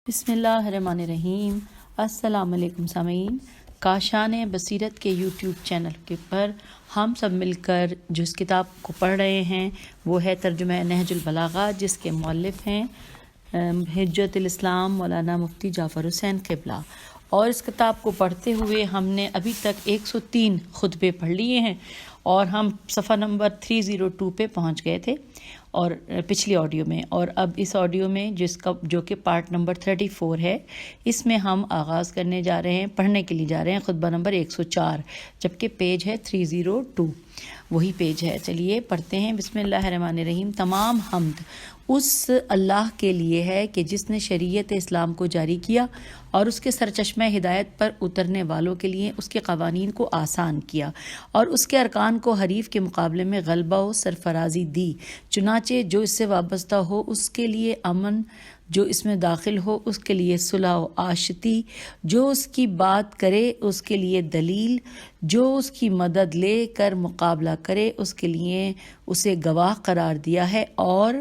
بسم اللہ الرحمن الرحیم۔ السلام علیکم سامعین، کاشان بصیرت کے یوٹیوب چینل کے پر ہم سب مل کر جس کتاب کو پڑھ رہے ہیں وہ ہے ترجمہ نہج البلاغہ، جس کے مؤلف ہیں حجت الاسلام مولانا مفتی جعفر حسین قبلہ۔ اور اس کتاب کو پڑھتے ہوئے ہم نے ابھی تک 103 خطبے پڑھ لیے ہیں اور ہم صفحہ نمبر 302 پہ پہنچ گئے تھے اور پچھلی آڈیو میں، اور اب اس آڈیو میں جو کہ پارٹ نمبر 34 ہے، اس میں ہم آغاز کرنے جا رہے ہیں، پڑھنے کے لیے جا رہے ہیں خطبہ نمبر 104، جبکہ پیج ہے 302، وہی پیج ہے۔ چلیے پڑھتے ہیں۔ بسم اللہ الرحمن الرحیم۔ تمام حمد اس اللہ کے لیے ہے کہ جس نے شریعت اسلام کو جاری کیا اور اس کے سرچشمہ ہدایت پر اترنے والوں کے لیے اس کے قوانین کو آسان کیا اور اس کے ارکان کو حریف کے مقابلے میں غلبہ و سرفرازی دی، چنانچہ جو اس سے وابستہ ہو اس کے لیے امن، جو اس میں داخل ہو اس کے لیے صلح و آشتی، جو اس کی بات کرے اس کے لیے دلیل، جو اس کی مدد لے کر مقابلہ کرے اس کے لیے اسے گواہ قرار دیا ہے، اور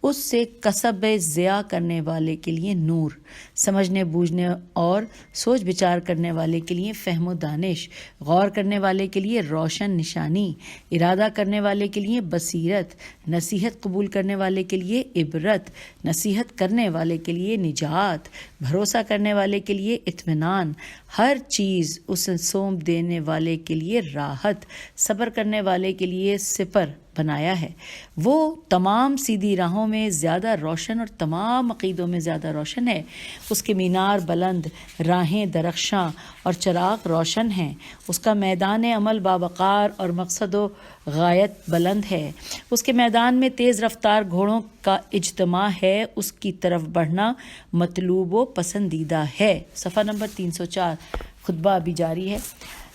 اس سے کسب ضیاء کرنے والے کے لیے نور، سمجھنے بوجھنے اور سوچ بچار کرنے والے کے لیے فہم و دانش، غور کرنے والے کے لیے روشن نشانی، ارادہ کرنے والے کے لیے بصیرت، نصیحت قبول کرنے والے کے لیے عبرت، نصیحت کرنے والے کے لیے نجات، بھروسہ کرنے والے کے لیے اطمینان، ہر چیز اسے سونپ دینے والے کے لیے راحت، صبر کرنے والے کے لیے سپر بنایا ہے۔ وہ تمام سیدھی راہوں میں زیادہ روشن اور تمام عقیدوں میں زیادہ روشن ہے۔ اس کے مینار بلند، راہیں درخشاں اور چراغ روشن ہیں۔ اس کا میدان عمل باوقار اور مقصد و غایت بلند ہے۔ اس کے میدان میں تیز رفتار گھوڑوں کا اجتماع ہے۔ اس کی طرف بڑھنا مطلوب و پسندیدہ ہے۔ صفحہ نمبر 304، خطبہ ابھی جاری ہے۔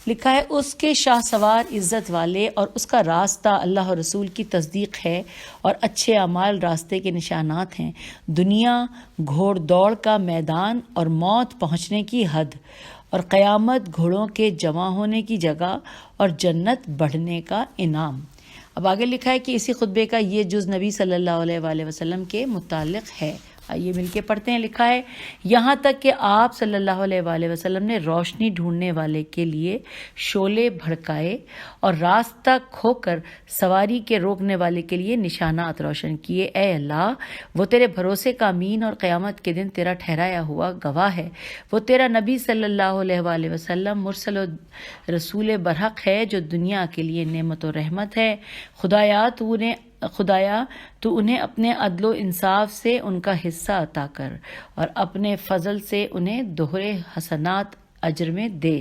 لکھا ہے، اس کے شاہ سوار عزت والے اور اس کا راستہ اللہ اور رسول کی تصدیق ہے اور اچھے اعمال راستے کے نشانات ہیں۔ دنیا گھوڑ دوڑ کا میدان اور موت پہنچنے کی حد، اور قیامت گھوڑوں کے جمع ہونے کی جگہ اور جنت بڑھنے کا انعام۔ اب آگے لکھا ہے کہ اسی خطبے کا یہ جز نبی صلی اللہ علیہ وآلہ وسلم کے متعلق ہے۔ آئیے مل کے پڑھتے ہیں۔ لکھا ہے، یہاں تک کہ آپ صلی اللہ علیہ وآلہ وسلم نے روشنی ڈھونڈنے والے کے لیے شعلے بھڑکائے اور راستہ کھو کر سواری کے روکنے والے کے لیے نشانات روشن کیے۔ اے اللہ، وہ تیرے بھروسے کا امین اور قیامت کے دن تیرا ٹھہرایا ہوا گواہ ہے۔ وہ تیرا نبی صلی اللہ علیہ وآلہ وسلم مرسل و رسول برحق ہے جو دنیا کے لیے نعمت و رحمت ہے۔ خدایا تو انہیں اپنے عدل و انصاف سے ان کا حصہ عطا کر اور اپنے فضل سے انہیں دوہرے حسنات اجر میں دے۔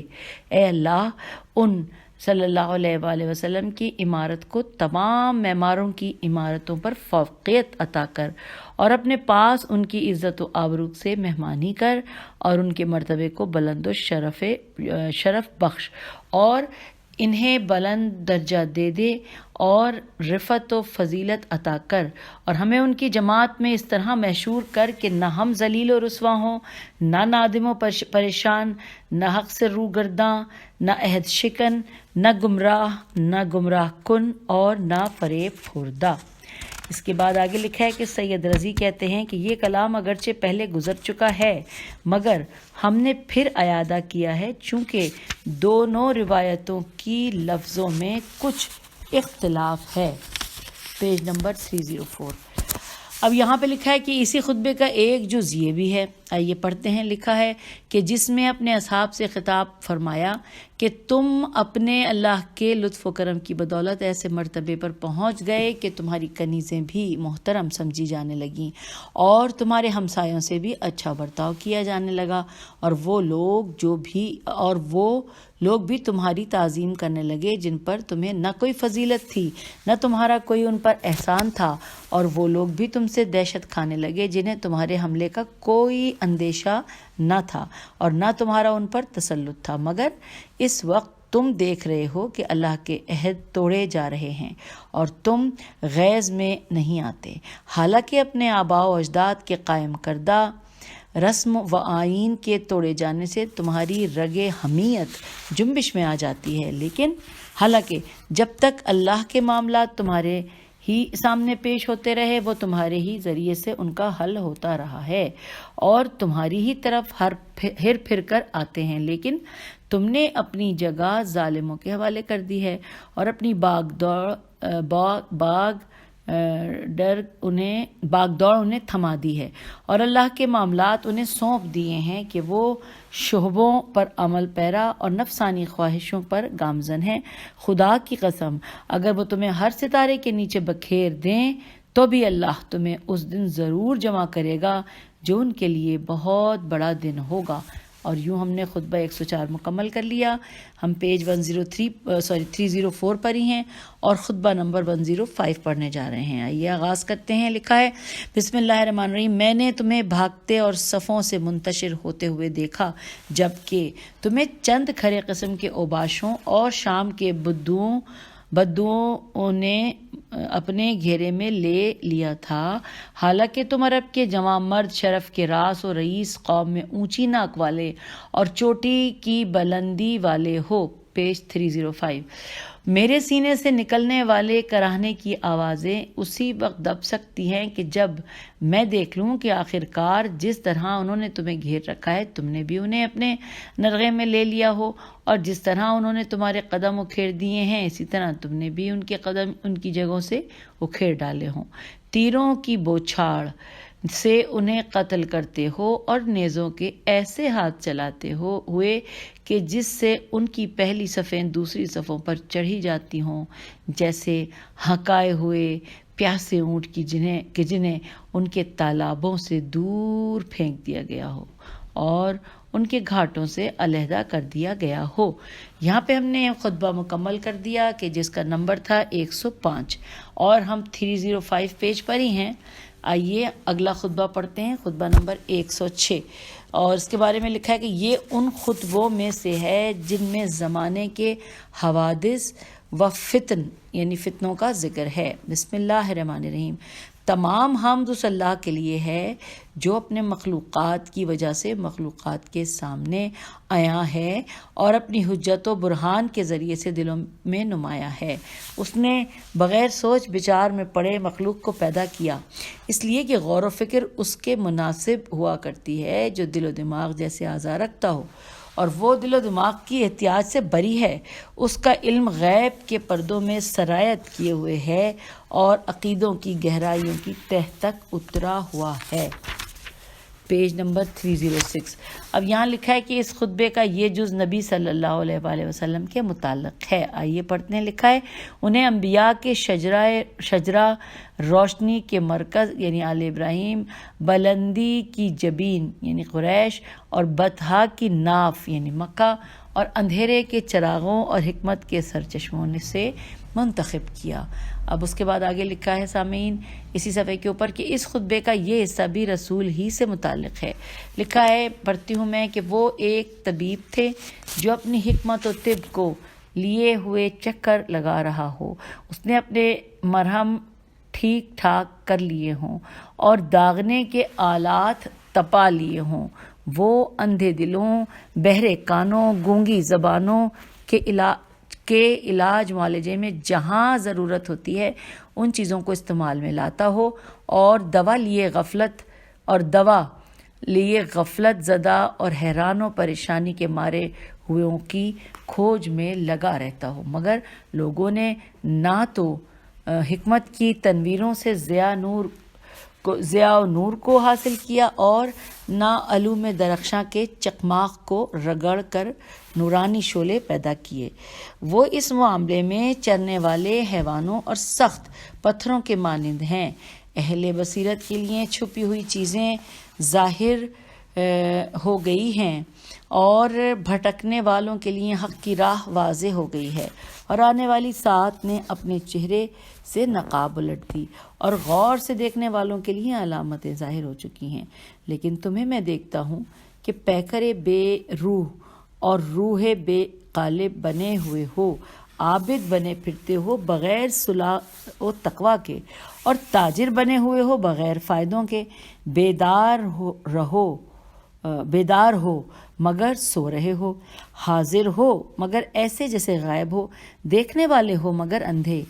اے اللہ، ان صلی اللہ علیہ وآلہ وسلم کی عمارت کو تمام معماروں کی عمارتوں پر فوقیت عطا کر اور اپنے پاس ان کی عزت و آبرو سے مہمانی کر اور ان کے مرتبے کو بلند و شرف بخش اور انہیں بلند درجہ دے دے اور رفعت و فضیلت عطا کر، اور ہمیں ان کی جماعت میں اس طرح محشور کر کہ نہ ہم ذلیل و رسوا ہوں، نہ نادم و پریشان، نہ حق سے روگرداں، نہ عہد شکن، نہ گمراہ کن اور نہ فریب خوردہ۔ اس کے بعد آگے لکھا ہے کہ سید رضی کہتے ہیں کہ یہ کلام اگرچہ پہلے گزر چکا ہے مگر ہم نے پھر اعادہ کیا ہے، چونکہ دونوں روایتوں کی لفظوں میں کچھ اختلاف ہے۔ Page number 304۔ اب یہاں پہ لکھا ہے کہ اسی خطبے کا ایک جز یہ بھی ہے، آئیے پڑھتے ہیں۔ لکھا ہے کہ جس میں اپنے اصحاب سے خطاب فرمایا کہ تم اپنے اللہ کے لطف و کرم کی بدولت ایسے مرتبے پر پہنچ گئے کہ تمہاری کنیزیں بھی محترم سمجھی جانے لگیں اور تمہارے ہمسایوں سے بھی اچھا برتاؤ کیا جانے لگا، اور وہ لوگ بھی تمہاری تعظیم کرنے لگے جن پر تمہیں نہ کوئی فضیلت تھی نہ تمہارا کوئی ان پر احسان تھا، اور وہ لوگ بھی تم سے دہشت کھانے لگے جنہیں تمہارے حملے کا کوئی اندیشہ نہ تھا اور نہ تمہارا ان پر تسلط تھا، مگر اس وقت تم دیکھ رہے ہو کہ اللہ کے عہد توڑے جا رہے ہیں اور تم غیظ میں نہیں آتے، حالانکہ اپنے آباء و اجداد کے قائم کردہ رسم و آئین کے توڑے جانے سے تمہاری رگ حمیت جنبش میں آ جاتی ہے، لیکن حالانکہ جب تک اللہ کے معاملات تمہارے ہی سامنے پیش ہوتے رہے، وہ تمہارے ہی ذریعے سے ان کا حل ہوتا رہا ہے اور تمہاری ہی طرف ہر پھر کر آتے ہیں، لیکن تم نے اپنی جگہ ظالموں کے حوالے کر دی ہے اور اپنی باغ دوڑ انہیں تھما دی ہے اور اللہ کے معاملات انہیں سونپ دیے ہیں کہ وہ شعبوں پر عمل پیرا اور نفسانی خواہشوں پر گامزن ہیں۔ خدا کی قسم، اگر وہ تمہیں ہر ستارے کے نیچے بکھیر دیں تو بھی اللہ تمہیں اس دن ضرور جمع کرے گا جو ان کے لیے بہت بڑا دن ہوگا۔ اور یوں ہم نے خطبہ 104 مکمل کر لیا۔ ہم پیج 304 پر ہی ہیں اور خطبہ نمبر 105 پڑھنے جا رہے ہیں۔ آئیے آغاز کرتے ہیں۔ لکھا ہے، بسم اللہ الرحمن الرحیم، میں نے تمہیں بھاگتے اور صفوں سے منتشر ہوتے ہوئے دیکھا، جبکہ تمہیں چند کھرے قسم کے اوباشوں اور شام کے بدوؤں نے اپنے گھیرے میں لے لیا تھا، حالانکہ تم عرب کے جوان مرد، شرف کے راس و رئیس، قوم میں اونچی ناک والے اور چوٹی کی بلندی والے ہو۔ پیج 305۔ میرے سینے سے نکلنے والے کراہنے کی آوازیں اسی وقت دب سکتی ہیں کہ جب میں دیکھ لوں کہ آخرکار جس طرح انہوں نے تمہیں گھیر رکھا ہے تم نے بھی انہیں اپنے نرغے میں لے لیا ہو، اور جس طرح انہوں نے تمہارے قدم اکھیڑ دیے ہیں اسی طرح تم نے بھی ان کے قدم ان کی جگہوں سے اکھیڑ ڈالے ہوں۔ تیروں کی بوچھاڑ سے انہیں قتل کرتے ہو اور نیزوں کے ایسے ہاتھ چلاتے ہوئے کہ جس سے ان کی پہلی صفیں دوسری صفوں پر چڑھی جاتی ہوں، جیسے ہکائے ہوئے پیاسے اونٹ کی جنہیں ان کے تالابوں سے دور پھینک دیا گیا ہو اور ان کے گھاٹوں سے علیحدہ کر دیا گیا ہو۔ یہاں پہ ہم نے خطبہ مکمل کر دیا کہ جس کا نمبر تھا 105 اور ہم 305 پیج پر ہی ہیں۔ آئیے اگلا خطبہ پڑھتے ہیں، خطبہ نمبر 106، اور اس کے بارے میں لکھا ہے کہ یہ ان خطبوں میں سے ہے جن میں زمانے کے حوادث و فتن یعنی فتنوں کا ذکر ہے۔ بسم اللہ الرحمن الرحیم۔ تمام حمد اس اللہ کے لیے ہے جو اپنے مخلوقات کی وجہ سے مخلوقات کے سامنے عیاں ہے اور اپنی حجت و برہان کے ذریعے سے دلوں میں نمایاں ہے۔ اس نے بغیر سوچ بچار میں پڑے مخلوق کو پیدا کیا، اس لیے کہ غور و فکر اس کے مناسب ہوا کرتی ہے جو دل و دماغ جیسے اعضاء رکھتا ہو، اور وہ دل و دماغ کی احتیاج سے بری ہے۔ اس کا علم غیب کے پردوں میں سرایت کیے ہوئے ہے اور عقیدوں کی گہرائیوں کی تہ تک اترا ہوا ہے۔ Page number 306۔ اب یہاں لکھا ہے کہ اس خطبے کا یہ جز نبی صلی اللہ علیہ وآلہ وسلم کے متعلق ہے۔ آئیے پڑھتے ہیں۔ لکھا ہے، انہیں انبیاء کے شجرہ روشنی کے مرکز یعنی آل ابراہیم، بلندی کی جبین یعنی قریش، اور بطحا کی ناف یعنی مکہ، اور اندھیرے کے چراغوں اور حکمت کے سرچشموں سے منتخب کیا۔ اب اس کے بعد آگے لکھا ہے سامعین اسی صفحے کے اوپر کہ اس خطبے کا یہ حصہ بھی رسول ہی سے متعلق ہے۔ لکھا ہے، پڑھتی ہوں میں، کہ وہ ایک طبیب تھے جو اپنی حکمت و طب کو لیے ہوئے چکر لگا رہا ہو، اس نے اپنے مرہم ٹھیک ٹھاک کر لیے ہوں اور داغنے کے آلات تپا لیے ہوں۔ وہ اندھے دلوں، بہرے کانوں، گونگی زبانوں کے علاج معالجے میں جہاں ضرورت ہوتی ہے ان چیزوں کو استعمال میں لاتا ہو، اور دوا لیے غفلت زدہ اور حیران و پریشانی کے مارے ہوئوں کی کھوج میں لگا رہتا ہو، مگر لوگوں نے نہ تو حکمت کی تنویروں سے ضیاء و نور کو حاصل کیا اور نہ علوم درخشاں کے چکماق کو رگڑ کر نورانی شعلے پیدا کیے۔ وہ اس معاملے میں چرنے والے حیوانوں اور سخت پتھروں کے مانند ہیں۔ اہل بصیرت کے لیے چھپی ہوئی چیزیں ظاہر ہو گئی ہیں اور بھٹکنے والوں کے لیے حق کی راہ واضح ہو گئی ہے، اور آنے والی ساعت نے اپنے چہرے سے نقاب الٹ دی اور غور سے دیکھنے والوں کے لیے علامتیں ظاہر ہو چکی ہیں۔ لیکن تمہیں میں دیکھتا ہوں کہ پیکر بے روح اور روح بے قالب بنے ہوئے ہو، عابد بنے پھرتے ہو بغیر صلاح و تقویٰ کے، اور تاجر بنے ہوئے ہو بغیر فائدوں کے، بیدار ہو مگر سو رہے ہو، حاضر ہو مگر ایسے جیسے غائب ہو، دیکھنے والے ہو مگر اندھے،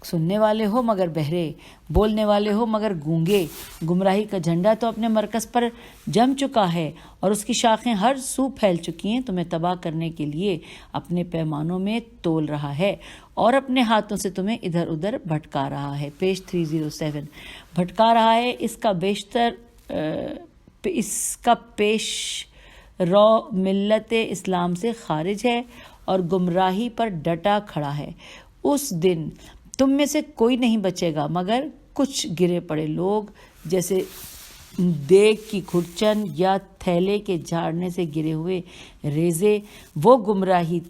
سننے والے ہو مگر بہرے، بولنے والے ہو مگر گونگے۔ گمراہی کا جھنڈا تو اپنے مرکز پر جم چکا ہے اور اس کی شاخیں ہر سو پھیل چکی ہیں، تمہیں تباہ کرنے کے لیے اپنے پیمانوں میں تول رہا ہے اور اپنے ہاتھوں سے تمہیں ادھر ادھر بھٹکا رہا ہے۔ پیج 307 بھٹکا رہا ہے، اس کا پیش رو ملت اسلام سے خارج ہے اور گمراہی پر ڈٹا کھڑا ہے۔ اس دن تم میں سے کوئی نہیں بچے گا مگر کچھ گرے پڑے لوگ، جیسے دیگ کی کھرچن یا تھیلے کے جھاڑنے سے گرے ہوئے ریزے۔ وہ گمراہی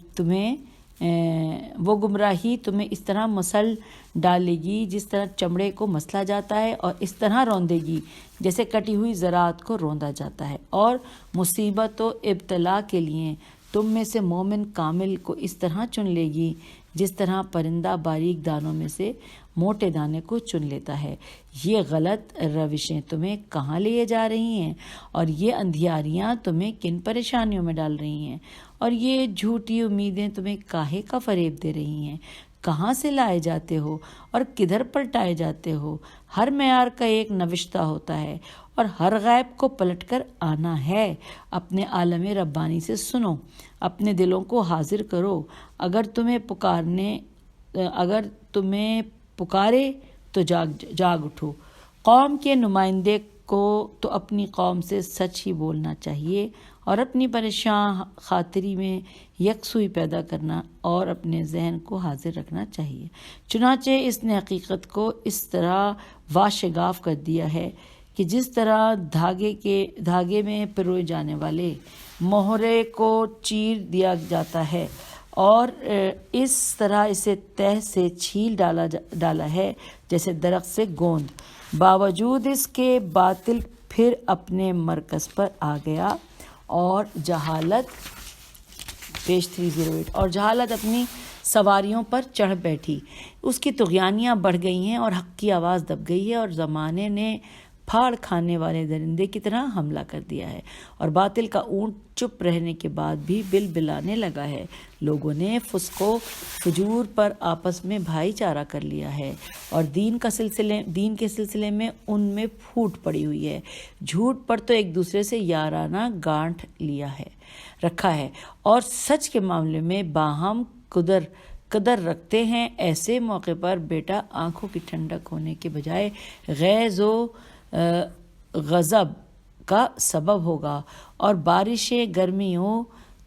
تمہیں اس طرح مسل ڈالے گی جس طرح چمڑے کو مسلا جاتا ہے، اور اس طرح روندے گی جیسے کٹی ہوئی زراعت کو روندا جاتا ہے، اور مصیبت و ابتلا کے لیے تم میں سے مومن کامل کو اس طرح چن لے گی جس طرح پرندہ باریک دانوں میں سے موٹے دانے کو چن لیتا ہے۔ یہ غلط روشیں تمہیں کہاں لیے جا رہی ہیں، اور یہ اندھیاریاں تمہیں کن پریشانیوں میں ڈال رہی ہیں، اور یہ جھوٹی امیدیں تمہیں کاہے کا فریب دے رہی ہیں؟ کہاں سے لائے جاتے ہو اور کدھر پلٹائے جاتے ہو؟ ہر معیار کا ایک نوشتہ ہوتا ہے اور ہر غیب کو پلٹ کر آنا ہے۔ اپنے عالم ربانی سے سنو، اپنے دلوں کو حاضر کرو۔ اگر تمہیں پکارے تو جاگ اٹھو۔ قوم کے نمائندے کو تو اپنی قوم سے سچ ہی بولنا چاہیے اور اپنی پریشان خاطری میں یکسوئی پیدا کرنا اور اپنے ذہن کو حاضر رکھنا چاہیے۔ چنانچہ اس نے حقیقت کو اس طرح واشگاف کر دیا ہے کہ جس طرح دھاگے میں پروئے جانے والے مہرے کو چیر دیا جاتا ہے، اور اس طرح اسے تہ سے چھیل ڈالا ہے جیسے درخت سے گوند۔ باوجود اس کے باطل پھر اپنے مرکز پر آ گیا اور جہالت پیج 308 اور جہالت اپنی سواریوں پر چڑھ بیٹھی۔ اس کی طغیانیاں بڑھ گئی ہیں اور حق کی آواز دب گئی ہے، اور زمانے نے پھاڑ کھانے والے درندے کی طرح حملہ کر دیا ہے، اور باطل کا اونٹ چپ رہنے کے بعد بھی بلبلانے لگا ہے۔ لوگوں نے فسق و فجور پر آپس میں بھائی چارہ کر لیا ہے، اور دین کے سلسلے میں ان میں پھوٹ پڑی ہوئی ہے۔ جھوٹ پر تو ایک دوسرے سے یارانہ گانٹھ رکھا ہے، اور سچ کے معاملے میں باہم قدر رکھتے ہیں۔ ایسے موقع پر بیٹا آنکھوں کی ٹھنڈک ہونے کے بجائے غیظ و غضب کا سبب ہوگا، اور بارشیں گرمیوں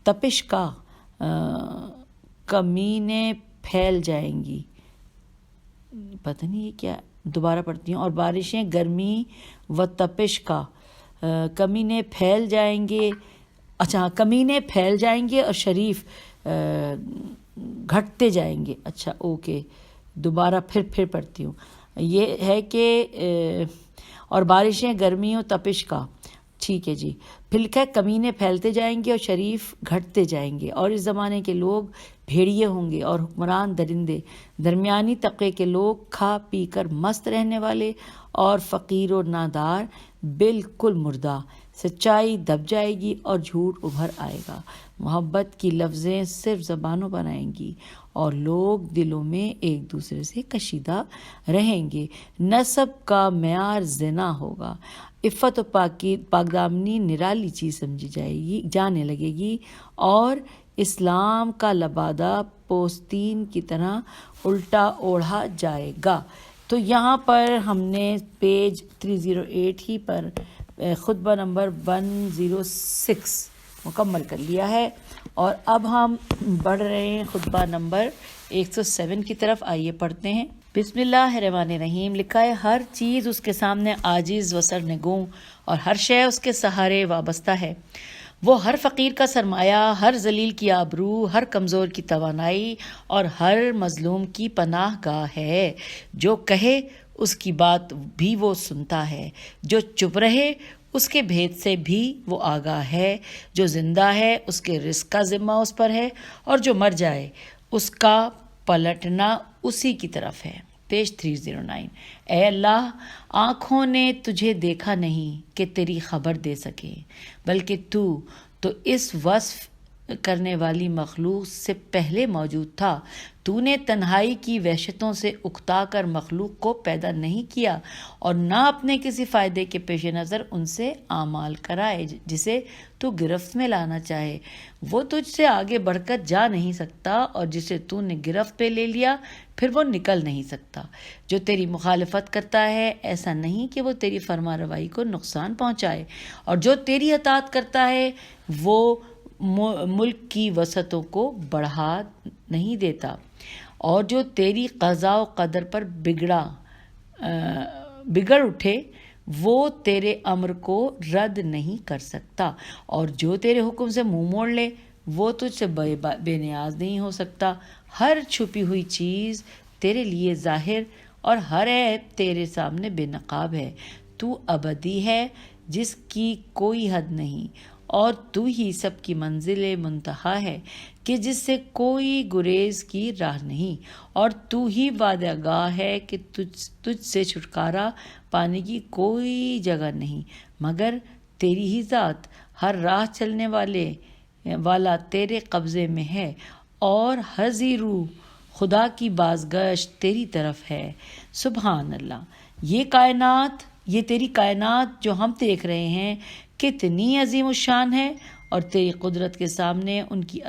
تپش کا کمینے پھیل جائیں گی۔ پتہ نہیں یہ کیا، دوبارہ پڑھتی ہوں۔ اور بارشیں گرمی و تپش کا کمینے پھیل جائیں گے، کمینے پھیل جائیں گے اور شریف گھٹتے جائیں گے۔ اچھا اوکے، دوبارہ پھر پڑھتی ہوں۔ یہ ہے کہ اور بارشیں گرمی و تپش کا، ٹھیک ہے جی، پھر کمینے پھیلتے جائیں گے اور شریف گھٹتے جائیں گے، اور اس زمانے کے لوگ بھیڑیے ہوں گے اور حکمران درندے، درمیانی طبقے کے لوگ کھا پی کر مست رہنے والے، اور فقیر و نادار بالکل مردہ۔ سچائی دب جائے گی اور جھوٹ ابھر آئے گا۔ محبت کی لفظیں صرف زبانوں پر آئیں گی، اور لوگ دلوں میں ایک دوسرے سے کشیدہ رہیں گے۔ نسب کا معیار زنا ہوگا۔ عفت و پاک دامنی نرالی چیز سمجھی جانے لگے گی، اور اسلام کا لبادہ پوستین کی طرح الٹا اوڑھا جائے گا۔ تو یہاں پر ہم نے پیج 308 ہی پر خطبہ نمبر 106 مکمل کر لیا ہے، اور اب ہم بڑھ رہے ہیں خطبہ نمبر 107 کی طرف۔ آئیے پڑھتے ہیں۔ بسم اللہ الرحمن الرحیم۔ لکھا ہے، ہر چیز اس کے سامنے عاجز و سرنگوں، اور ہر شے اس کے سہارے وابستہ ہے۔ وہ ہر فقیر کا سرمایہ، ہر ذلیل کی آبرو، ہر کمزور کی توانائی، اور ہر مظلوم کی پناہ گاہ ہے۔ جو کہے اس کی بات بھی وہ سنتا ہے، جو چپ رہے اس کے بھید سے بھی وہ آگاہ ہے۔ جو زندہ ہے اس کے رزق کا ذمہ اس پر ہے، اور جو مر جائے اس کا پلٹنا اسی کی طرف ہے۔ پیج 309۔ اے اللہ، آنکھوں نے تجھے دیکھا نہیں کہ تیری خبر دے سکے، بلکہ تو اس وصف کرنے والی مخلوق سے پہلے موجود تھا۔ تو نے تنہائی کی وحشتوں سے اکتا کر مخلوق کو پیدا نہیں کیا اور نہ اپنے کسی فائدے کے پیش نظر ان سے اعمال کرائے جسے تو گرفت میں لانا چاہے۔ وہ تجھ سے آگے بڑھ کر جا نہیں سکتا اور جسے تو نے گرفت پہ لے لیا پھر وہ نکل نہیں سکتا۔ جو تیری مخالفت کرتا ہے ایسا نہیں کہ وہ تیری فرما روائی کو نقصان پہنچائے، اور جو تیری اطاعت کرتا ہے وہ ملک کی وسعتوں کو بڑھا نہیں دیتا، اور جو تیری قضاء و قدر پر بگڑ اٹھے وہ تیرے امر کو رد نہیں کر سکتا، اور جو تیرے حکم سے منہ موڑ لے وہ تجھ سے بے نیاز نہیں ہو سکتا۔ ہر چھپی ہوئی چیز تیرے لیے ظاہر اور ہر عیب تیرے سامنے بے نقاب ہے۔ تو ابدی ہے جس کی کوئی حد نہیں، اور تو ہی سب کی منزل منتہا ہے کہ جس سے کوئی گریز کی راہ نہیں، اور تو ہی وعدہ گاہ ہے کہ تجھ سے چھٹکارا پانے کی کوئی جگہ نہیں مگر تیری ہی ذات۔ ہر راہ چلنے والا تیرے قبضے میں ہے، اور ہر ذی روح خدا کی بازگشت تیری طرف ہے۔ سبحان اللہ۔ یہ تیری کائنات جو ہم دیکھ رہے ہیں کتنی عظیم الشان ہے، اور تیری قدرت کے سامنے ان کی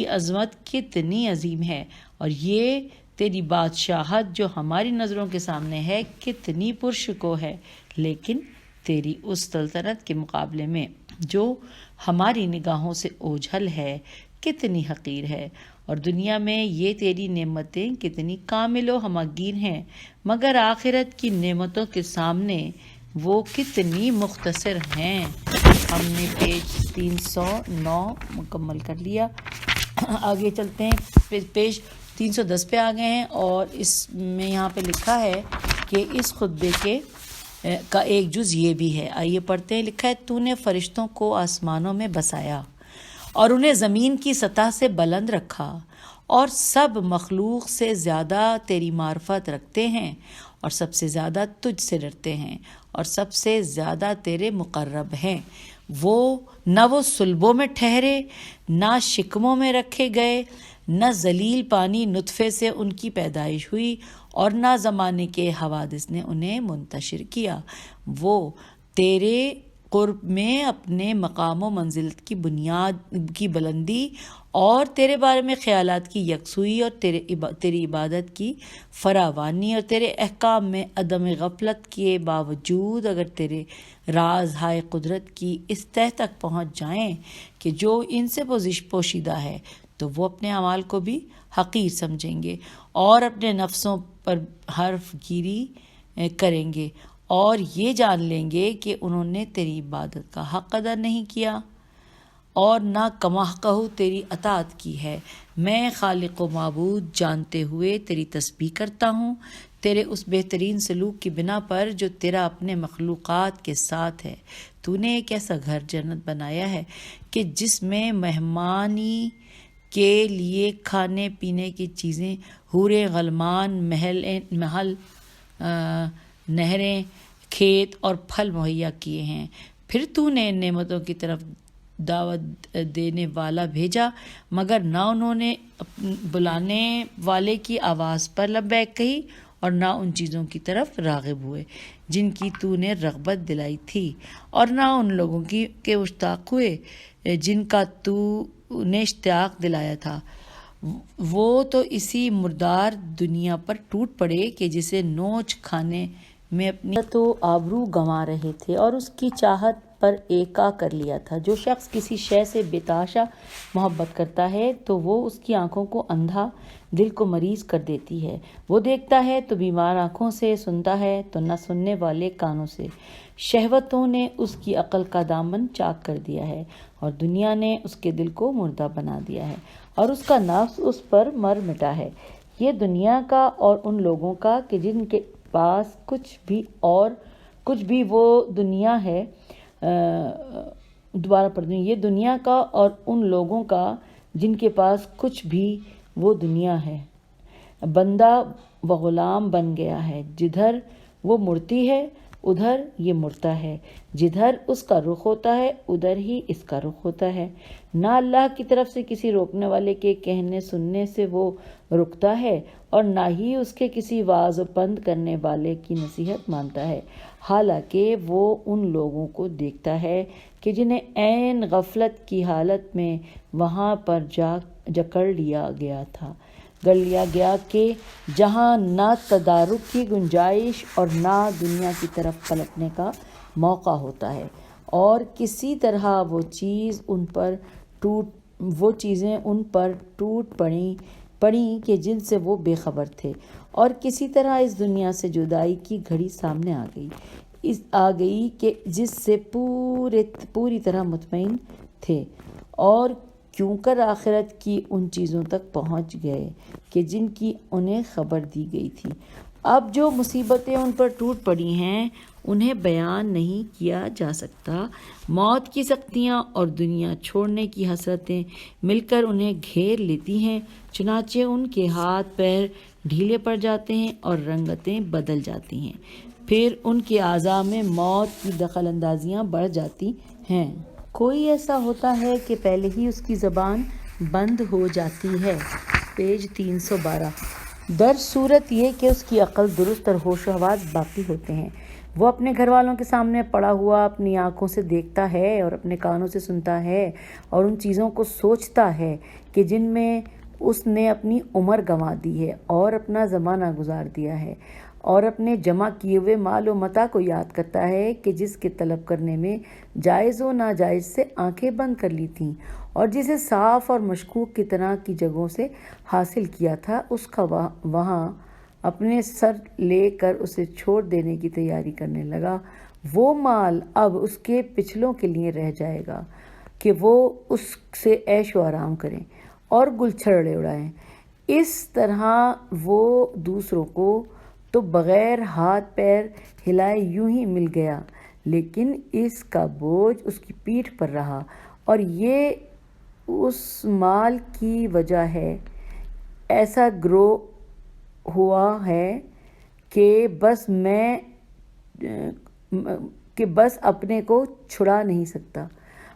عظمت کتنی عظیم ہے، اور یہ تیری بادشاہت جو ہماری نظروں کے سامنے ہے کتنی پرشکوہ ہے، لیکن تیری اس سلطنت کے مقابلے میں جو ہماری نگاہوں سے اوجھل ہے کتنی حقیر ہے، اور دنیا میں یہ تیری نعمتیں کتنی کامل و ہمگیر ہیں، مگر آخرت کی نعمتوں کے سامنے وہ کتنی مختصر ہیں۔ ہم نے پیج 309 مکمل کر لیا، آگے چلتے ہیں، پیج 310 پہ آ گئے ہیں، اور اس میں یہاں پہ لکھا ہے کہ اس خطبے کا ایک جز یہ بھی ہے، آئیے پڑھتے ہیں۔ لکھا ہے، تو نے فرشتوں کو آسمانوں میں بسایا اور انہیں زمین کی سطح سے بلند رکھا، اور سب مخلوق سے زیادہ تیری معرفت رکھتے ہیں، اور سب سے زیادہ تجھ سے ڈرتے ہیں، اور سب سے زیادہ تیرے مقرب ہیں۔ نہ وہ صلبوں میں ٹھہرے، نہ شکموں میں رکھے گئے، نہ ذلیل پانی نطفے سے ان کی پیدائش ہوئی، اور نہ زمانے کے حوادث نے انہیں منتشر کیا۔ وہ تیرے قرب میں اپنے مقام و منزلت کی بنیاد کی بلندی اور تیرے بارے میں خیالات کی یکسوئی اور تیری عبادت کی فراوانی اور تیرے احکام میں عدم غفلت کے باوجود اگر تیرے راز ہائے قدرت کی اس تہ تک پہنچ جائیں کہ جو ان سے پوشیدہ ہے تو وہ اپنے اعمال کو بھی حقیر سمجھیں گے اور اپنے نفسوں پر حرف گیری کریں گے اور یہ جان لیں گے کہ انہوں نے تیری عبادت کا حق ادا نہیں کیا اور نہ کما کہو تیری اطاعت کی ہے۔ میں خالق و معبود جانتے ہوئے تیری تسبیح کرتا ہوں تیرے اس بہترین سلوک کی بنا پر جو تیرا اپنے مخلوقات کے ساتھ ہے۔ تو نے ایک ایسا گھر جنت بنایا ہے کہ جس میں مہمانی کے لیے کھانے پینے کی چیزیں، حوریں غلمان، محل، نہریں، کھیت اور پھل مہیا کیے ہیں۔ پھر تو نے نعمتوں کی طرف دعوت دینے والا بھیجا مگر نہ انہوں نے بلانے والے کی آواز پر لبیک کہی اور نہ ان چیزوں کی طرف راغب ہوئے جن کی تو نے رغبت دلائی تھی اور نہ ان لوگوں کے مشتاق ہوئے جن کا تو نے اشتیاق دلایا تھا۔ وہ تو اسی مردار دنیا پر ٹوٹ پڑے کہ جسے نوچ کھانے میں اپنی تو آبرو گنوا رہے تھے اور اس کی چاہت پر ایکا کر لیا تھا۔ جو شخص کسی شے سے بے تحاشا محبت کرتا ہے تو وہ اس کی آنکھوں کو اندھا، دل کو مریض کر دیتی ہے۔ وہ دیکھتا ہے تو بیمار آنکھوں سے، سنتا ہے تو نہ سننے والے کانوں سے۔ شہوتوں نے اس کی عقل کا دامن چاک کر دیا ہے اور دنیا نے اس کے دل کو مردہ بنا دیا ہے اور اس کا نفس اس پر مر مٹا ہے۔ یہ دنیا کا اور ان لوگوں کا کہ جن کے پاس کچھ بھی وہ دنیا ہے، دوبارہ پڑھ دیں، یہ دنیا کا اور ان لوگوں کا جن کے پاس کچھ بھی وہ دنیا ہے، بندہ و غلام بن گیا ہے۔ جدھر وہ مڑتی ہے ادھر یہ مڑتا ہے، جدھر اس کا رخ ہوتا ہے ادھر ہی اس کا رخ ہوتا ہے۔ نہ اللہ کی طرف سے کسی روکنے والے کے کہنے سننے سے وہ رکتا ہے اور نہ ہی اس کے کسی واعظ و پند کرنے والے کی نصیحت مانتا ہے، حالانکہ وہ ان لوگوں کو دیکھتا ہے کہ جنہیں عین غفلت کی حالت میں وہاں پر جکڑ لیا گیا کہ جہاں نہ تدارک کی گنجائش اور نہ دنیا کی طرف پلٹنے کا موقع ہوتا ہے، اور کسی طرح وہ چیزیں ان پر ٹوٹ پڑیں کہ جن سے وہ بے خبر تھے، اور کسی طرح اس دنیا سے جدائی کی گھڑی سامنے آ گئی کہ جس سے پوری طرح مطمئن تھے، اور کیوں کر آخرت کی ان چیزوں تک پہنچ گئے کہ جن کی انہیں خبر دی گئی تھی۔ اب جو مصیبتیں ان پر ٹوٹ پڑی ہیں انہیں بیان نہیں کیا جا سکتا۔ موت کی سختیاں اور دنیا چھوڑنے کی حسرتیں مل کر انہیں گھیر لیتی ہیں، چنانچہ ان کے ہاتھ پیر ڈھیلے پڑ جاتے ہیں اور رنگتیں بدل جاتی ہیں، پھر ان کے اعضاء میں موت کی دخل اندازیاں بڑھ جاتی ہیں۔ کوئی ایسا ہوتا ہے کہ پہلے ہی اس کی زبان بند ہو جاتی ہے، پیج 312۔ در صورت یہ کہ اس کی عقل درست اور ہوش و حواس باقی ہوتے ہیں، وہ اپنے گھر والوں کے سامنے پڑا ہوا اپنی آنکھوں سے دیکھتا ہے اور اپنے کانوں سے سنتا ہے، اور ان چیزوں کو سوچتا ہے کہ جن میں اس نے اپنی عمر گنوا دی ہے اور اپنا زمانہ گزار دیا ہے، اور اپنے جمع کیے ہوئے مال و متاع کو یاد کرتا ہے کہ جس کے طلب کرنے میں جائز و ناجائز سے آنکھیں بند کر لی تھیں، اور جسے صاف اور مشکوک کی طرح کی جگہوں سے حاصل کیا تھا، اس کا وہاں اپنے سر لے کر اسے چھوڑ دینے کی تیاری کرنے لگا۔ وہ مال اب اس کے پچھلوں کے لیے رہ جائے گا کہ وہ اس سے عیش و آرام کریں اور گل چھرڑے اڑائیں۔ اس طرح وہ دوسروں کو تو بغیر ہاتھ پیر ہلائے یوں ہی مل گیا، لیکن اس کا بوجھ اس کی پیٹھ پر رہا، اور یہ اس مال کی وجہ ہے ایسا گرو ہوا ہے کہ بس اپنے کو چھڑا نہیں سکتا۔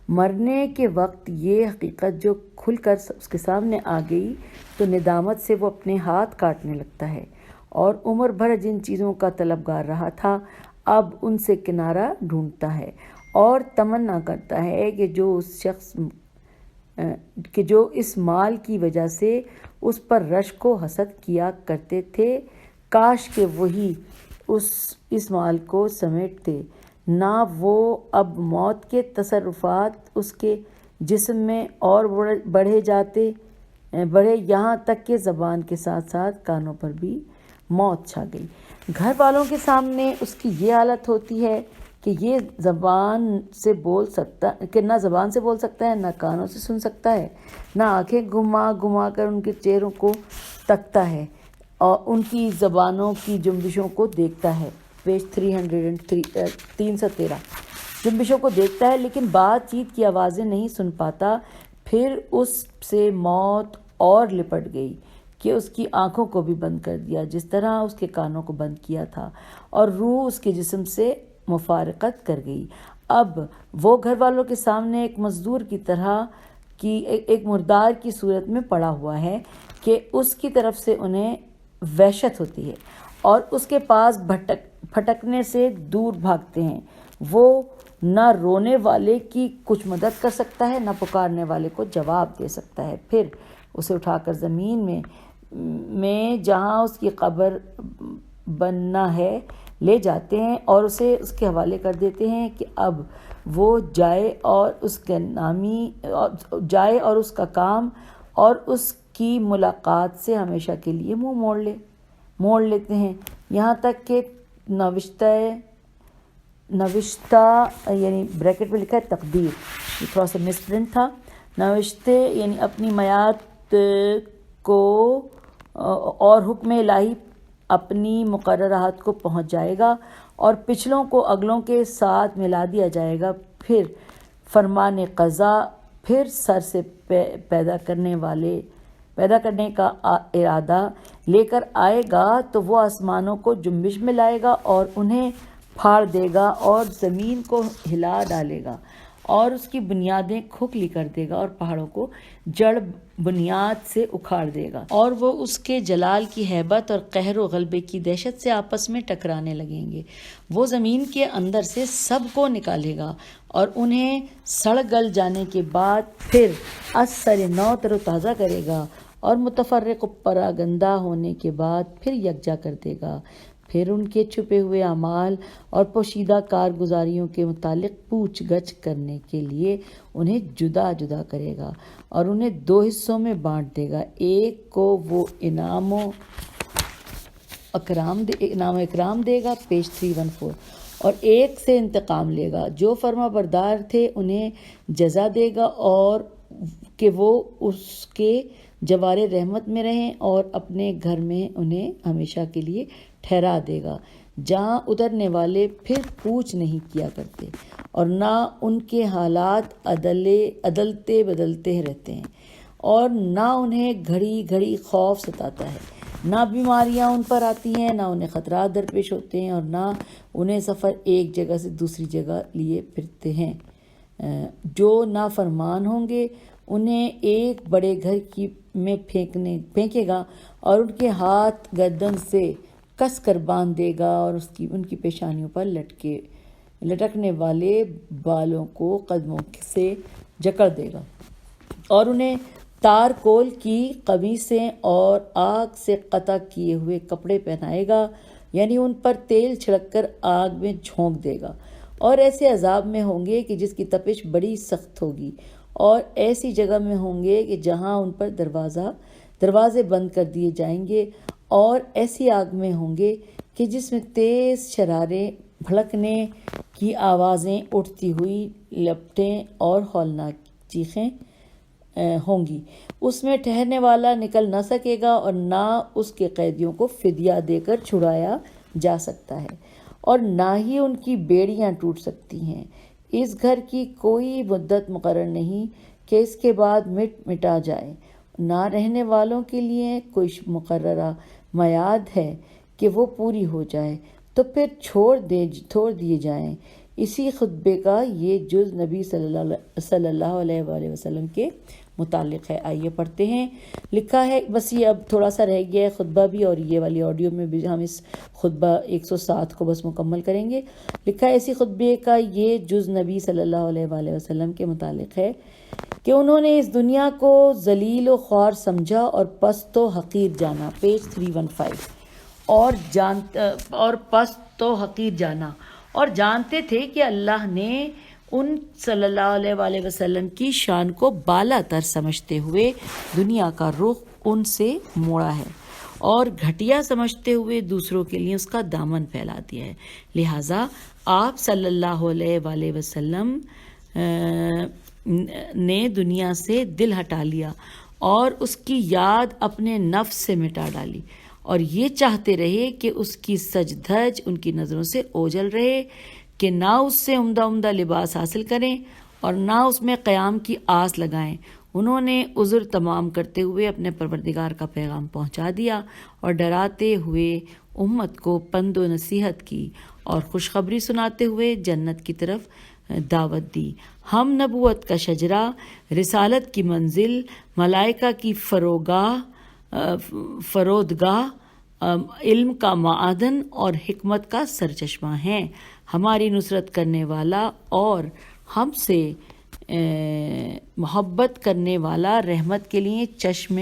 مرنے کے وقت یہ حقیقت جو کھل کر اس کے سامنے آ گئی تو ندامت سے وہ اپنے ہاتھ کاٹنے لگتا ہے، اور عمر بھر جن چیزوں کا طلبگار رہا تھا اب ان سے کنارہ ڈھونڈتا ہے، اور تمنا کرتا ہے کہ جو اس مال کی وجہ سے اس پر رشک و حسد کیا کرتے تھے، کاش کہ وہی اس مال کو سمیٹتے، نہ وہ اب موت کے تصرفات اس کے جسم میں اور بڑھے یہاں تک کہ زبان کے ساتھ ساتھ کانوں پر بھی موت چھا گئی۔ گھر والوں کے سامنے اس کی یہ حالت ہوتی ہے کہ نہ زبان سے بول سکتا ہے، نہ کانوں سے سن سکتا ہے، نہ آنکھیں گھما کر ان کے چہروں کو تکتا ہے اور ان کی زبانوں کی جنبشوں کو دیکھتا ہے، پیج 313 جنبشوں کو دیکھتا ہے، لیکن بات چیت کی آوازیں نہیں سن پاتا۔ پھر اس سے موت اور لپٹ گئی کہ اس کی آنکھوں کو بھی بند کر دیا جس طرح اس کے کانوں کو بند کیا تھا، اور روح اس کے جسم سے مفارقت کر گئی۔ اب وہ گھر والوں کے سامنے ایک مزدور کی طرح ایک مردار کی صورت میں پڑا ہوا ہے کہ اس کی طرف سے انہیں وحشت ہوتی ہے اور اس کے پاس پھٹکنے سے دور بھاگتے ہیں۔ وہ نہ رونے والے کی کچھ مدد کر سکتا ہے، نہ پکارنے والے کو جواب دے سکتا ہے۔ پھر اسے اٹھا کر زمین میں جہاں اس کی قبر بننا ہے لے جاتے ہیں اور اسے اس کے حوالے کر دیتے ہیں کہ اب وہ جائے اور اس کا کام اور اس کی ملاقات سے ہمیشہ کے لیے منہ موڑ لیتے ہیں، یہاں تک کہ نوشتہ یعنی بریکٹ میں لکھا ہے تقدیر، یہ تھوڑا سا مس پرنٹ تھا، نوشتے یعنی اپنی میعاد کو اور حکم الہی اپنی مقررات کو پہنچ جائے گا اور پچھلوں کو اگلوں کے ساتھ ملا دیا جائے گا، پھر فرمان قضا، پھر سر سے پیدا کرنے کا ارادہ لے کر آئے گا تو وہ آسمانوں کو جنبش میں لائے گا اور انہیں پھاڑ دے گا اور زمین کو ہلا ڈالے گا اور اس کی بنیادیں کھوکھلی کر دے گا اور پہاڑوں کو جڑ بنیاد سے اکھاڑ دے گا، اور وہ اس کے جلال کی ہیبت اور قہر و غلبے کی دہشت سے آپس میں ٹکرانے لگیں گے۔ وہ زمین کے اندر سے سب کو نکالے گا اور انہیں سڑ گل جانے کے بعد پھر از سر نو تر و تازہ کرے گا، اور متفرق و پراگندہ ہونے کے بعد پھر یکجا کر دے گا۔ پھر ان کے چھپے ہوئے اعمال اور پوشیدہ کارگزاریوں کے متعلق پوچھ گچھ کرنے کے لیے انہیں جدا جدا کرے گا اور انہیں 2 حصوں میں بانٹ دے گا۔ ایک کو وہ انعام و اکرام دے گا، پیج 314، اور ایک سے انتقام لے گا۔ جو فرما بردار تھے انہیں جزا دے گا اور کہ وہ اس کے جوار رحمت میں رہیں، اور اپنے گھر میں انہیں ہمیشہ کے لیے ٹھہرا دے گا، جہاں اترنے والے پھر پوچھ نہیں کیا کرتے، اور نہ ان کے حالات عدلتے بدلتے رہتے ہیں، اور نہ انہیں گھڑی گھڑی خوف ستاتا ہے، نہ بیماریاں ان پر آتی ہیں، نہ انہیں خطرات درپیش ہوتے ہیں، اور نہ انہیں سفر ایک جگہ سے دوسری جگہ لیے پھرتے ہیں۔ جو نافرمان ہوں گے انہیں ایک بڑے گھر میں پھینکے گا اور ان کے ہاتھ گردن سے کس کر باندھ دے گا، اور ان کی پیشانیوں پر لٹکنے والے بالوں کو قدموں سے جکڑ دے گا، اور انہیں تار کول کی قمیصیں اور آگ سے قطع کیے ہوئے کپڑے پہنائے گا، یعنی ان پر تیل چھڑک کر آگ میں جھونک دے گا، اور ایسے عذاب میں ہوں گے کہ جس کی تپش بڑی سخت ہوگی، اور ایسی جگہ میں ہوں گے کہ جہاں ان پر دروازے بند کر دیے جائیں گے، اور ایسی آگ میں ہوں گے کہ جس میں تیز شراریں، بھڑکنے کی آوازیں، اٹھتی ہوئی لپٹیں اور ہولناک چیخیں ہوں گی۔ اس میں ٹھہرنے والا نکل نہ سکے گا، اور نہ اس کے قیدیوں کو فدیہ دے کر چھڑایا جا سکتا ہے، اور نہ ہی ان کی بیڑیاں ٹوٹ سکتی ہیں۔ اس گھر کی کوئی مدت مقرر نہیں کہ اس کے بعد مٹا جائے، نہ رہنے والوں کے لیے کوئی مقررہ میعاد ہے کہ وہ پوری ہو جائے تو پھر چھوڑ دیے جائیں۔ اسی خطبے کا یہ جز نبی صلی اللہ علیہ وآلہ وسلم کے متعلق ہے۔ آئیے پڑھتے ہیں۔ لکھا ہے، بس یہ اب تھوڑا سا رہ گیا ہے خطبہ بھی، اور یہ والی آڈیو میں بھی ہم اس خطبہ 107 کو بس مکمل کریں گے۔ لکھا ہے، اسی خطبے کا یہ جز نبی صلی اللہ علیہ وآلہ وسلم کے متعلق ہے کہ انہوں نے اس دنیا کو ذلیل و خوار سمجھا اور پست و حقیر جانا، پیج 315، اور پست و حقیر جانا، اور جانتے تھے کہ اللہ نے ان صلی اللہ علیہ وآلہ وسلم کی شان کو بالا تر سمجھتے ہوئے دنیا کا رخ ان سے موڑا ہے، اور گھٹیا سمجھتے ہوئے دوسروں کے لیے اس کا دامن پھیلا دیا ہے۔ لہٰذا آپ صلی اللہ علیہ وآلہ وسلم نے دنیا سے دل ہٹا لیا اور اس کی یاد اپنے نفس سے مٹا ڈالی، اور یہ چاہتے رہے کہ اس کی سج دھج ان کی نظروں سے اوجھل رہے، کہ نہ اس سے عمدہ لباس حاصل کریں اور نہ اس میں قیام کی آس لگائیں۔ انہوں نے عذر تمام کرتے ہوئے اپنے پروردگار کا پیغام پہنچا دیا، اور ڈراتے ہوئے امت کو پند و نصیحت کی، اور خوشخبری سناتے ہوئے جنت کی طرف دعوت دی۔ ہم نبوت کا شجرہ، رسالت کی منزل، ملائکہ کی فرودگاہ، علم کا معدن اور حکمت کا سرچشمہ ہیں۔ ہماری نصرت کرنے والا اور ہم سے محبت کرنے والا رحمت کے لیے چشم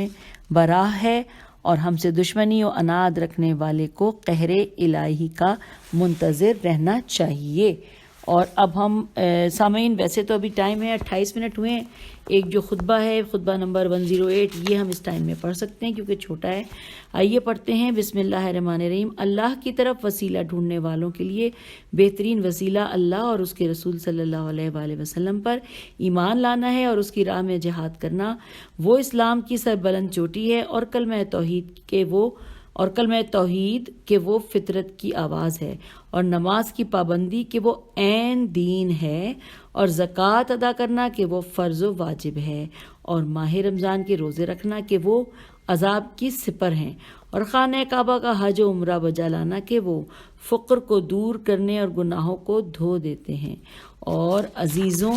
براہ ہے، اور ہم سے دشمنی و عناد رکھنے والے کو قہر الہی کا منتظر رہنا چاہیے۔ اور اب ہم سامعین، ویسے تو ابھی ٹائم ہے 28 منٹ ہوئے ہیں، ایک جو خطبہ ہے خطبہ نمبر 108، یہ ہم اس ٹائم میں پڑھ سکتے ہیں کیونکہ چھوٹا ہے۔ آئیے پڑھتے ہیں۔ بسم اللہ الرحمن الرحیم۔ اللہ کی طرف وسیلہ ڈھونڈنے والوں کے لیے بہترین وسیلہ اللہ اور اس کے رسول صلی اللہ علیہ وآلہ وسلم پر ایمان لانا ہے اور اس کی راہ میں جہاد کرنا۔ وہ اسلام کی سربلند چوٹی ہے، اور کلمہ توحید کہ وہ فطرت کی آواز ہے، اور نماز کی پابندی کہ وہ عین دین ہے، اور زکوٰۃ ادا کرنا کہ وہ فرض و واجب ہے، اور ماہ رمضان کے روزے رکھنا کہ وہ عذاب کی سپر ہیں، اور خانہ کعبہ کا حج و عمرہ بجا لانا کہ وہ فقر کو دور کرنے اور گناہوں کو دھو دیتے ہیں، اور عزیزوں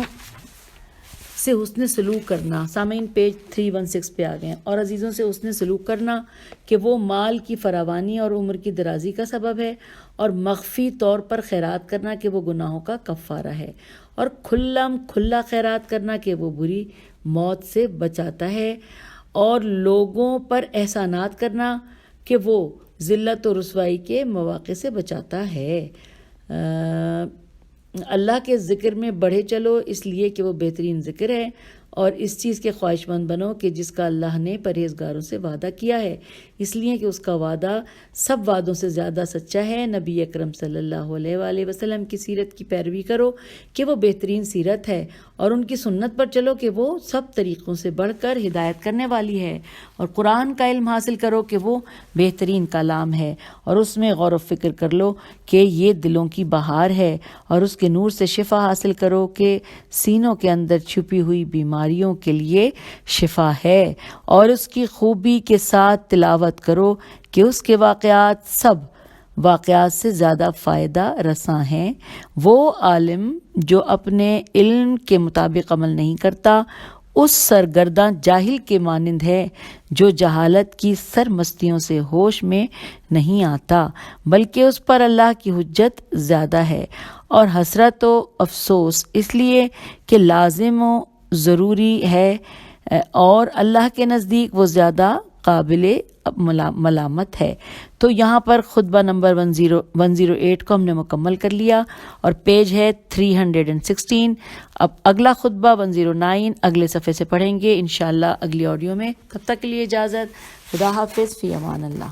سے حسن سلوک کرنا۔ سامعین پیج 316 پہ آ گئے ہیں۔ اور عزیزوں سے حسن سلوک کرنا کہ وہ مال کی فراوانی اور عمر کی درازی کا سبب ہے، اور مخفی طور پر خیرات کرنا کہ وہ گناہوں کا کفارہ ہے، اور کھلا خیرات کرنا کہ وہ بری موت سے بچاتا ہے، اور لوگوں پر احسانات کرنا کہ وہ ذلت و رسوائی کے مواقع سے بچاتا ہے۔ اللہ کے ذکر میں بڑھے چلو، اس لیے کہ وہ بہترین ذکر ہے، اور اس چیز کے خواہش مند بنو کہ جس کا اللہ نے پرہیزگاروں سے وعدہ کیا ہے، اس لیے کہ اس کا وعدہ سب وعدوں سے زیادہ سچا ہے۔ نبی اکرم صلی اللہ علیہ وآلہ وسلم کی سیرت کی پیروی کرو کہ وہ بہترین سیرت ہے، اور ان کی سنت پر چلو کہ وہ سب طریقوں سے بڑھ کر ہدایت کرنے والی ہے، اور قرآن کا علم حاصل کرو کہ وہ بہترین کلام ہے، اور اس میں غور و فکر کر لو کہ یہ دلوں کی بہار ہے، اور اس کے نور سے شفا حاصل کرو کہ سینوں کے اندر چھپی ہوئی بیماریوں کے لیے شفا ہے، اور اس کی خوبی کے ساتھ تلاوت کرو کہ اس کے واقعات سب واقعات سے زیادہ فائدہ رساں ہیں۔ وہ عالم جو اپنے علم کے مطابق عمل نہیں کرتا اس سرگرداں جاہل کے مانند ہے جو جہالت کی سرمستیوں سے ہوش میں نہیں آتا، بلکہ اس پر اللہ کی حجت زیادہ ہے، اور حسرت و افسوس اس لیے کہ لازم و ضروری ہے، اور اللہ کے نزدیک وہ زیادہ قابل ملامت ہے۔ تو یہاں پر خطبہ نمبر 108 کو ہم نے مکمل کر لیا، اور پیج ہے 316۔ اب اگلا خطبہ 109 اگلے صفحے سے پڑھیں گے انشاءاللہ اگلی آڈیو میں۔ تب تک کے لیے اجازت، خدا حافظ، فی امان اللہ۔